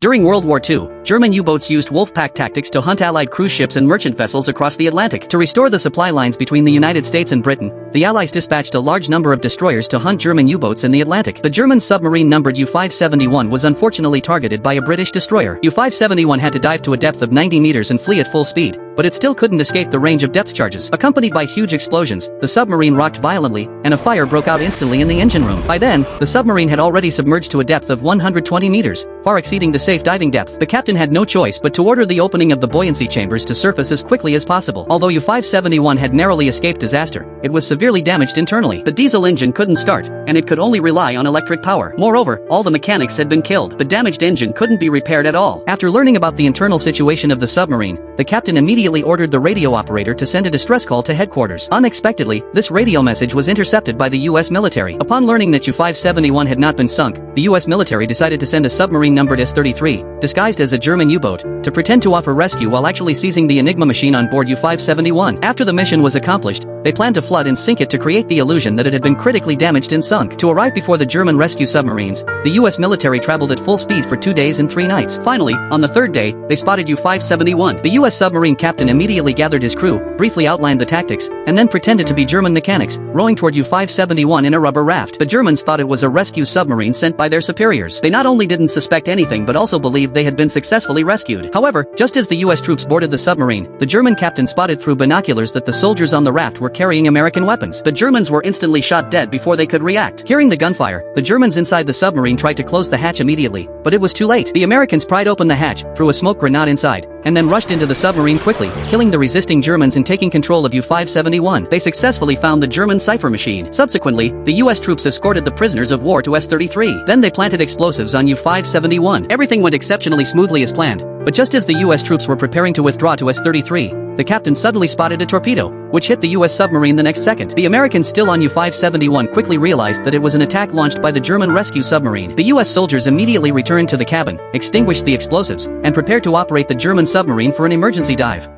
During World War II, German U-boats used wolfpack tactics to hunt Allied cruise ships and merchant vessels across the Atlantic. To restore the supply lines between the United States and Britain, the Allies dispatched a large number of destroyers to hunt German U-boats in the Atlantic. The German submarine numbered U-571 was unfortunately targeted by a British destroyer. U-571 had to dive to a depth of 90 meters and flee at full speed, but it still couldn't escape the range of depth charges. Accompanied by huge explosions, the submarine rocked violently, and a fire broke out instantly in the engine room. By then, the submarine had already submerged to a depth of 120 meters, far exceeding the safe diving depth. The captain had no choice but to order the opening of the buoyancy chambers to surface as quickly as possible. Although U-571 had narrowly escaped disaster, it was severely damaged internally. The diesel engine couldn't start, and it could only rely on electric power. Moreover, all the mechanics had been killed. The damaged engine couldn't be repaired at all. After learning about the internal situation of the submarine, the captain immediately ordered the radio operator to send a distress call to headquarters. Unexpectedly, this radio message was intercepted by the U.S. military. Upon learning that U-571 had not been sunk, the U.S. military decided to send a submarine numbered S-33, disguised as a German U-boat, to pretend to offer rescue while actually seizing the Enigma machine on board U-571. After the mission was accomplished, they planned to flood and sink it to create the illusion that it had been critically damaged and sunk. To arrive before the German rescue submarines, the U.S. military traveled at full speed for 2 days and 3 nights. Finally, on the third day, they spotted U-571. The U.S. submarine captain immediately gathered his crew, briefly outlined the tactics, and then pretended to be German mechanics, rowing toward U-571 in a rubber raft. The Germans thought it was a rescue submarine sent by their superiors. They not only didn't suspect anything but also believed they had been successfully rescued. However, just as the U.S. troops boarded the submarine, the German captain spotted through binoculars that the soldiers on the raft were carrying American weapons. The Germans were instantly shot dead before they could react. Hearing the gunfire, the Germans inside the submarine tried to close the hatch immediately, but it was too late. The Americans pried open the hatch, threw a smoke grenade inside, and then rushed into the submarine quickly, killing the resisting Germans and taking control of U-571. They successfully found the German cipher machine. Subsequently, the U.S. troops escorted the prisoners of war to S-33. Then they planted explosives on U-571. Everything went exceptionally smoothly as planned, but just as the U.S. troops were preparing to withdraw to S-33, the captain suddenly spotted a torpedo, which hit the U.S. submarine the next second. The Americans still on U-571 quickly realized that it was an attack launched by the German rescue submarine. The U.S. soldiers immediately returned to the cabin, extinguished the explosives, and prepared to operate the German submarine for an emergency dive.